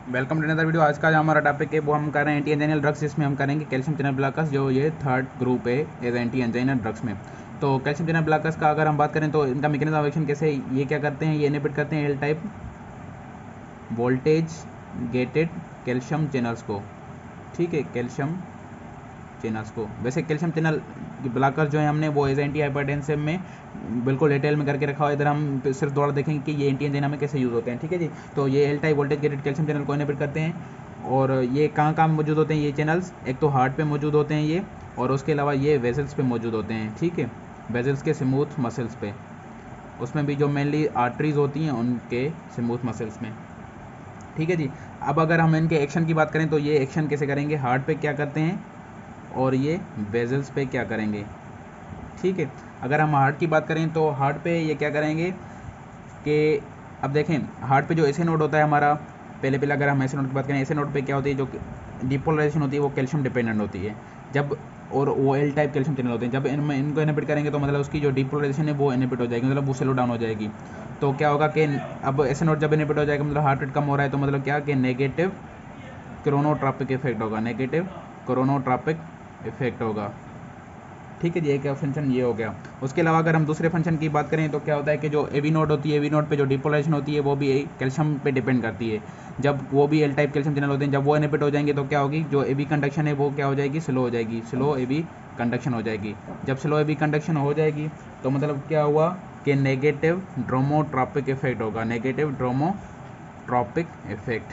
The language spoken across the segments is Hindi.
Welcome to another video. आज का जो हमारा टॉपिक है वो हम कर रहे हैं एंटी एंजाइनल ड्रग्स, जिसमें हम करेंगे कैल्शियम चैनल ब्लॉकर्स, जो ये थर्ड ग्रुप है एज एंटी एंजाइनल ड्रग्स में। तो कैल्शियम चैनल ब्लॉकर्स का अगर हम बात करें तो इनका मैकेनिज्म ऑफ एक्शन कैसे है, ये क्या करते हैं, ये इनहिबिट करते हैं L type voltage gated calcium channels को। ठीक है, कैल्शियम चैनल्स को। वैसे कैल्शियम चैनल ब्लॉकर जो है हमने वो एज एंटी हाइपरटेंसिव में बिल्कुल डिटेल में करके रखा हुआ है। इधर हम सिर्फ दोबारा देखेंगे कि ये एंटी एंजाइना में कैसे यूज़ होते हैं। ठीक है जी, तो ये L type voltage gated calcium channel को इनहिबिट करते हैं। और ये कहाँ कहाँ मौजूद होते हैं ये चैनल्स, एक तो हार्ट पे मौजूद होते हैं ये, और उसके अलावा ये वेजल्स पे मौजूद होते हैं। ठीक है, वेजल्स के स्मूथ मसल्स पे, उसमें भी जो मेनली आर्टरीज होती हैं उनके स्मूथ मसल्स में। ठीक है जी, अब अगर हम इनके एक्शन की बात करें तो ये एक्शन कैसे करेंगे, हार्ट पे क्या करते हैं और ये वेजल्स पे क्या करेंगे। ठीक है, अगर हम हार्ट की बात करें तो हार्ट पे ये क्या करेंगे कि अब देखें हार्ट पे जो एसे नोड होता है हमारा, पहले पहले अगर हम एसे नोड की बात करें, एसे नोड पे क्या होती है, जो डिपोलराइजेशन होती है वो कैल्शियम डिपेंडेंट होती है। जब और वो एल टाइप कैल्शियम चैनल होते हैं, जब इनमें इनको इनहिबिट करेंगे तो मतलब उसकी जो डिपोलराइजेशन है वो इनहिबिट हो जाएगी, मतलब वो स्लो डाउन हो जाएगी। तो क्या होगा कि अब एसे नोड जब इनहिबिट हो जाएगा मतलब हार्ट रेट कम हो रहा है, तो मतलब क्या कि नेगेटिव क्रोनोट्रॉपिक इफेक्ट होगा, नेगेटिव क्रोनोट्रॉपिक इफेक्ट होगा। ठीक है जी, एक फंक्शन ये हो गया। उसके अलावा अगर हम दूसरे फंक्शन की बात करें तो क्या होता है कि जो एवी नोड होती है, एवी नोड पे जो डिपोलाइजेशन होती है वो भी कैल्शियम पे डिपेंड करती है। जब वो भी एल टाइप कैल्शियम चैनल होते हैं, जब वो इनहिबिट हो जाएंगे तो क्या होगी, जो एवी कंडक्शन है वो क्या हो जाएगी, स्लो हो जाएगी, स्लो एवी कंडक्शन हो जाएगी। जब स्लो एवी कंडक्शन हो जाएगी तो मतलब क्या हुआ कि नेगेटिव ड्रोमोट्रॉपिक इफेक्ट होगा, नेगेटिव ड्रोमोट्रॉपिक इफेक्ट।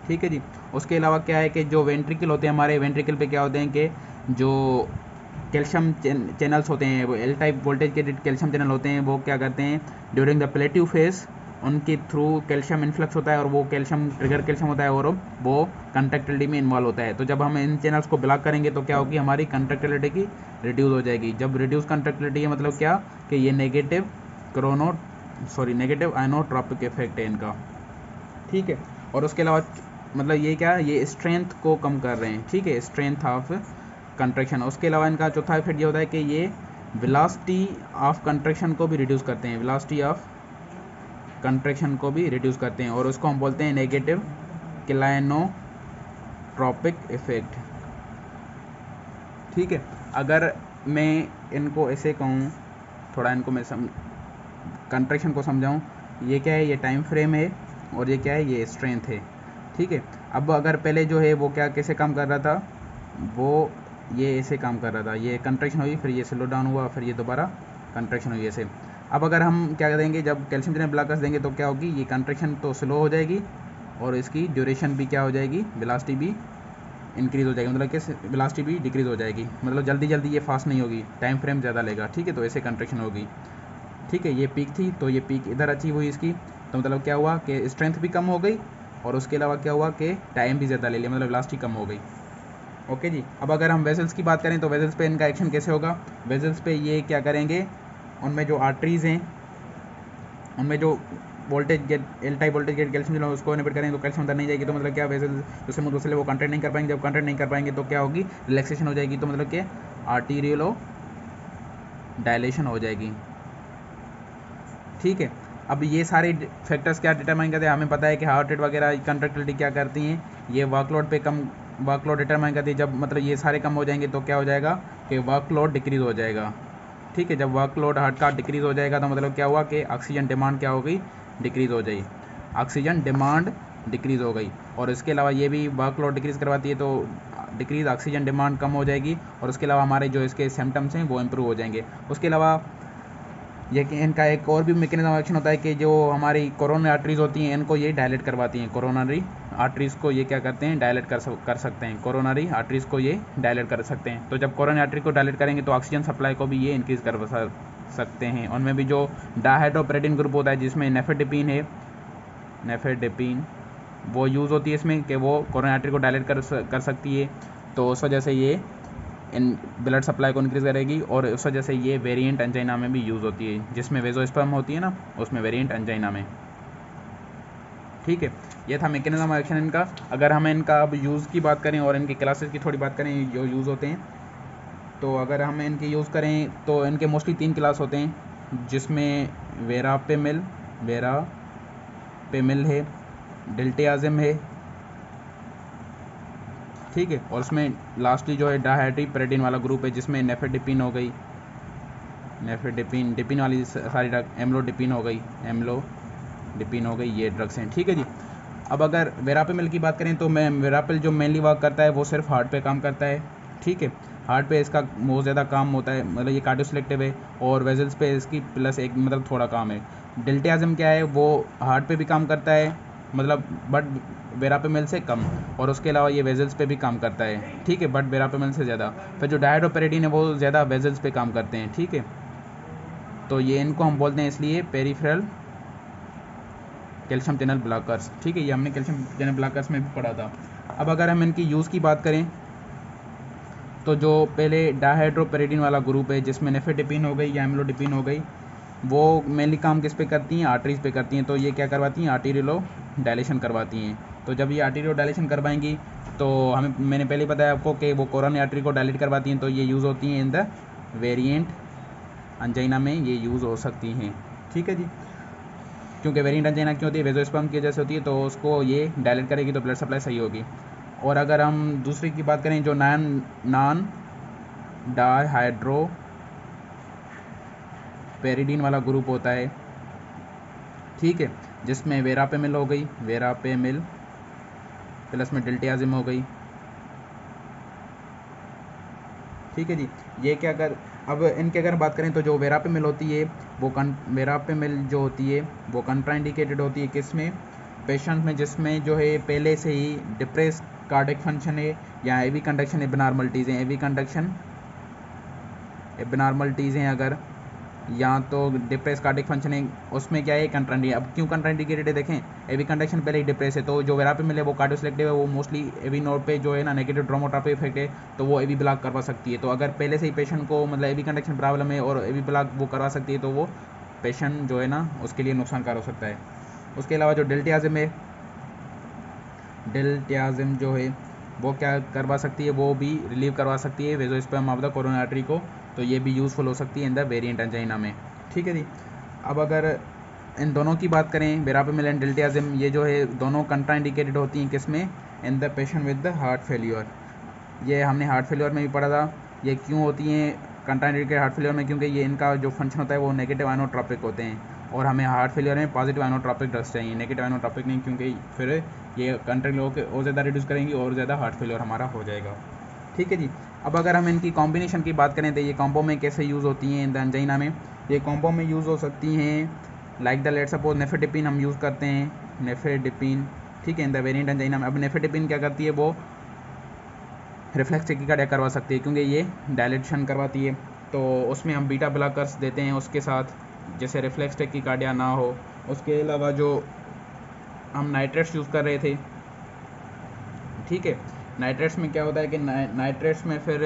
ठीक है जी, उसके अलावा क्या है कि जो वेंट्रिकल होते हैं हमारे, वेंट्रिकल पे क्या होते हैं कि जो कैल्शियम चैनल्स होते हैं वो एल टाइप वोल्टेज के कैल्शियम चैनल होते हैं, वो क्या करते हैं ड्यूरिंग द प्लेटिव फेज उनके थ्रू कैल्शियम इन्फ्लक्स होता है, और वो कैल्शियम ट्रिगर कैल्शियम होता है और वो कंट्रैक्टिलिटी में इन्वॉल्व होता है। तो जब हम इन चैनल्स को ब्लॉक करेंगे तो क्या होगी, हमारी कंट्रैक्टिलिटी की रिड्यूस हो जाएगी। जब रिड्यूस कंट्रैक्टिलिटी है मतलब क्या कि ये नेगेटिव नेगेटिव आइनोट्रॉपिक इफेक्ट है इनका। ठीक है, और उसके अलावा मतलब ये क्या, ये स्ट्रेंथ को कम कर रहे हैं। ठीक है, स्ट्रेंथ ऑफ कंट्रैक्शन। उसके अलावा इनका चौथा इफेक्ट ये होता है कि ये वेलोसिटी ऑफ कंट्रैक्शन को भी रिड्यूस करते हैं, वेलोसिटी ऑफ कंट्रैक्शन को भी रिड्यूस करते हैं, और उसको हम बोलते हैं नेगेटिव क्लाइनोट्रॉपिक इफेक्ट। ठीक है, अगर मैं इनको ऐसे कहूँ, थोड़ा इनको मैं कंट्रैक्शन को समझाऊँ, ये क्या है, ये टाइम फ्रेम है, और ये क्या है, ये स्ट्रेंथ है। ठीक है, अब अगर पहले जो है वो क्या कैसे काम कर रहा था, वो ये ऐसे काम कर रहा था, ये कंट्रैक्शन हुई, फिर ये स्लो डाउन हुआ, फिर ये दोबारा कंट्रैक्शन हुई ऐसे। अब अगर हम क्या देंगे, जब कैल्शियम चैनल ब्लॉकर्स देंगे तो क्या होगी, ये कंट्रैक्शन तो स्लो हो जाएगी और इसकी ड्यूरेशन भी क्या हो जाएगी, वेलोसिटी भी इंक्रीज़ हो जाएगी, मतलब कि वेलोसिटी भी डिक्रीज़ हो जाएगी, मतलब जल्दी जल्दी ये फास्ट नहीं होगी, टाइम फ्रेम ज़्यादा लेगा। ठीक है, तो ऐसे कंट्रैक्शन होगी। ठीक है, ये पीक थी तो ये पीक इधर अचीव हुई इसकी, तो मतलब क्या हुआ कि स्ट्रेंथ भी कम हो गई, और उसके अलावा क्या हुआ कि टाइम भी ज़्यादा ले लिया, मतलब वेलोसिटी कम हो गई। ओके जी, अब अगर हम वेजल्स की बात करें तो वेजल्स पे इनका एक्शन कैसे होगा, वेजल्स पे ये क्या करेंगे, उनमें जो आर्टरीज़ हैं उनमें जो voltage gate L type voltage gate calcium जो उसको इनहिबिट करेंगे तो कैल्शियम अंदर नहीं जाएगी, तो मतलब क्या वेजल जो स्मूथ मसल है वो कंट्रैक्ट नहीं कर पाएंगे, जब कंट्रैक्ट नहीं कर पाएंगे तो क्या होगी, रिलैक्सेशन हो जाएगी, तो मतलब कि आर्टीरियलो डायलेशन हो जाएगी। ठीक है, अब ये सारे फैक्टर्स क्या डिटरमाइन करते हैं, हमें पता है कि हार्ट रेट वगैरह कंट्रैक्टिलिटी क्या करती हैं, ये वर्कलोड पे कम वर्कलोड डिटरमाइन करती है। जब मतलब ये सारे कम हो जाएंगे तो क्या हो जाएगा कि वर्कलोड डिक्रीज़ हो जाएगा। ठीक है, जब वर्कलोड हार्ट का डिक्रीज़ हो जाएगा तो मतलब क्या हुआ कि ऑक्सीजन डिमांड क्या हो गई, डिक्रीज़ हो जाएगी, ऑक्सीजन डिमांड डिक्रीज़ हो गई। और इसके अलावा ये भी वर्कलोड डिक्रीज़ करवाती है, तो डिक्रीज़ ऑक्सीजन डिमांड कम हो जाएगी, और उसके अलावा हमारे जो इसके सिम्टम्स हैं वो इम्प्रूव हो जाएंगे। उसके अलावा ये कि इनका एक और भी मैकेनिज्म ऑफ एक्शन होता है कि जो हमारी कोरोनरी आर्टरीज होती हैं इनको ये डायलेट करवाती हैं, कोरोनरी आर्टरीज को ये क्या करते हैं, डायलेट कर सकते हैं, कोरोनरी आर्टरीज को ये डायलेट कर सकते हैं। तो जब कोरोनरी आर्टरी को डायलेट करेंगे तो ऑक्सीजन सप्लाई को भी ये इंक्रीज़ कर सकते हैं। उनमें भी जो डायहाइड्रोपेरेटिन ग्रुप होता है जिसमें नेफेडिपिन है, नेफेडिपिन वो यूज़ होती है इसमें कि वो कोरोनरी आर्टरी को डायलेट कर सकती है, तो उस वजह से ये इन ब्लड सप्लाई को इंक्रीज़ करेगी, और उस वजह से ये वेरिएंट एंजाइना में भी यूज़ होती है, जिसमें वेजोस्पर्म होती है ना, उसमें वेरिएंट एंजाइना में। ठीक है, ये था मैकेनिज्म ऑफ एक्शन इनका। अगर हमें इनका अब यूज़ की बात करें और इनकी क्लासेस की थोड़ी बात करें जो यूज़ होते हैं, तो अगर हम इनके यूज़ करें तो इनके मोस्टली 3 क्लास होते हैं, जिसमें वेरापेमिल है, डिल्टियाज़िम है, ठीक है, और उसमें लास्टली जो है डायहाइड्रोपेरिडीन वाला ग्रुप है जिसमें नेफेडिपिन हो गई, डिपिन वाली सारी ड्रग, एम्लोडिपिन हो गई, एम्लोडिपिन हो गई, ये ड्रग्स हैं, ठीक है जी। अब अगर वेरापेमिल की बात करें तो वेरापिल जो मेनली वर्क करता है वो सिर्फ हार्ट पे काम करता है, ठीक है, हार्ट पे इसका बहुत ज़्यादा काम होता है, मतलब ये कार्डियो सिलेक्टिव है, और वेजल्स पे इसकी प्लस एक मतलब थोड़ा काम है। डिल्टियाज़िम क्या है, वो हार्ट पे भी काम करता है, मतलब बट वेरापेमिल से कम, और उसके अलावा ये वेजल्स पे भी काम करता है, ठीक है, बट वेरापेमिल से ज़्यादा। फिर जो डायहाइड्रोपेरिडीन है वो ज़्यादा वेजल्स पे काम करते हैं, ठीक है, तो ये इनको हम बोलते हैं इसलिए पेरिफेरल कैल्शियम चैनल ब्लॉकर्स, ठीक है, ये हमने कैल्शियम चैनल ब्लॉकर्स में भी पढ़ा था। अब अगर हम इनकी यूज़ की बात करें तो जो पहले डायहाइड्रोपेरिडीन वाला ग्रुप है जिसमें नेफेडिपिन हो गई या एम्लोडिपिन हो गई, वो मेनली काम किस पे करती हैं, आर्टरीज पे करती हैं, तो ये क्या करवाती हैं, आर्टेरियो डायलेशन करवाती हैं। तो जब ये आर्टेरियो डायलेशन करवाएंगी तो मैंने पहले बताया आपको कि वो कोरोनरी आर्टरी को डायलेट करवाती हैं, तो ये यूज़ होती हैं इन द वेरिएंट अंजाइना में, ये यूज़ हो सकती हैं, ठीक है जी। क्योंकि वेरिएंट अंजाइना क्यों होती है, वेजोस्पर्म की वजह से होती है, तो उसको ये डायलेट करेगी तो ब्लड सप्लाई सही होगी। और अगर हम दूसरी की बात करें जो नॉन डायहाइड्रोपेरिडीन वाला ग्रुप होता है, ठीक है, जिसमें वेरापेमिल हो गई, वेरापेमिल प्लस में डिल्टियाज़िम हो गई, ठीक है जी। ये क्या कर अब इनके अगर बात करें तो जो वेरापेमिल होती है वो वेरापेमिल जो होती है वो कंट्राइंडिकेटेड होती है किस में, पेशेंट में जिसमें जो है पहले से ही डिप्रेस कार्डियक फंक्शन है या एवी कंडक्शन एबनॉर्मलिटीज़ हैं, एवी कंडक्शन एबनॉर्मलिटीज़ हैं अगर, या तो डिप्रेस कार्डियक फंक्शन है, उसमें क्या है कंट्राइंडिकेटेड। अब क्यों कंट्राइंडिकेटेड है, देखें एवी कंडक्शन पहले ही डिप्रेस है, तो जो वेरापेमिल है वो कार्डियो सिलेक्टिव है, वो मोस्टली एवी नोड पे जो है ना नेगेटिव ड्रोमोट्रॉपी इफेक्ट है, तो वो एवी ब्लॉक करवा सकती है। तो अगर पहले से ही पेशेंट को मतलब एवी कंडक्शन प्रॉब्लम है और एवी ब्लॉक वो करवा सकती है, तो वो पेशेंट जो है ना उसके लिए नुकसानकार हो सकता है। उसके अलावा जो डिल्टियाज़िम है, डिल्टियाज़िम जो है वो क्या करवा सकती है, वो भी रिलीव करवा सकती है वेजोस्पर्म ऑफ द कोरोनरी आर्टरी को, तो ये भी यूज़फुल हो सकती है इन द वेरिएंट अंजाइना में, ठीक है जी। अब अगर इन दोनों की बात करें वेरापेमिल एंड डिल्टियाज़िम, ये जो है दोनों कंट्राइंडिकेटेड होती हैं किसमें, in the patient with the heart failure. ये हमने हार्ट फेल्योर में भी पढ़ा था, ये क्यों होती हैं कंट्राइंडिकेटेड हार्ट फेल्योर में, क्योंकि ये इनका जो फंक्शन होता है वो नेगेटिव आइनोट्रॉपिक होते हैं, और हमें हार्ट फेल्योर में पॉजिटिव आइनोट्रॉपिक ड्रग्स चाहिए, नेगेटिव आइनोट्रॉपिक नहीं, क्योंकि फिर ये कंट्री लोगों के और ज़्यादा रिड्यूस करेंगी और ज़्यादा हार्ट फेल्योर हमारा हो जाएगा, ठीक है जी। अब अगर हम इनकी कॉम्बिनेशन की बात करें तो ये कॉम्बो में कैसे यूज़ होती हैं इन द अंजाइना में, ये कॉम्बो में यूज़ हो सकती हैं लाइक द लेट सपोज नेफेडिपिन हम यूज़ करते हैं, नेफेडिपिन, ठीक है, इन द वेरिएंट अंजाइना में। अब नेफेडिपिन क्या करती है, वो रिफ्लेक्स टैकीकार्डिया करवा सकती है क्योंकि ये डायलेशन करवाती है, तो उसमें हम बीटा ब्लॉकर्स देते हैं उसके साथ, जैसे रिफ्लेक्स टैकीकार्डिया ना हो। उसके अलावा जो हम नाइट्रेट्स यूज़ कर रहे थे, ठीक है, नाइट्रेट्स में क्या होता है कि नाइट्रेट्स में फिर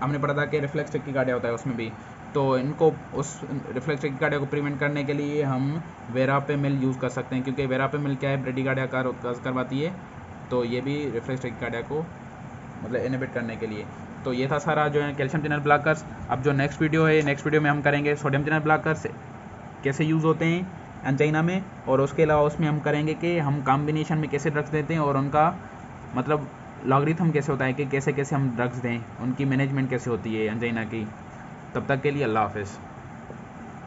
हमने पढ़ा था कि रिफ्लेक्स टैकीकार्डिया होता है उसमें भी, तो इनको उस रिफ्लेक्स टैकीकार्डिया को प्रिवेंट करने के लिए हम वेरापेमिल यूज़ कर सकते हैं, क्योंकि वेरापेमिल क्या है ब्रेडिकार्डिया करवाती है, तो ये भी रिफ्लेक्स टैकीकार्डिया को मतलब इनहिबिट करने के लिए। तो ये था सारा जो है कैल्शियम चैनल ब्लॉकर्स। अब जो नेक्स्ट वीडियो है, नेक्स्ट वीडियो में हम करेंगे सोडियम चैनल ब्लॉकर्स कैसे यूज़ होते हैं अंजाइना में, और उसके अलावा उसमें हम करेंगे कि हम कॉम्बिनेशन में कैसे ड्रग्स देते हैं और उनका मतलब लॉगरिथम कैसे होता है कि कैसे कैसे हम ड्रग्स दें, उनकी मैनेजमेंट कैसे होती है अंजाइना की। तब तक के लिए अल्लाह हाफ़िज़।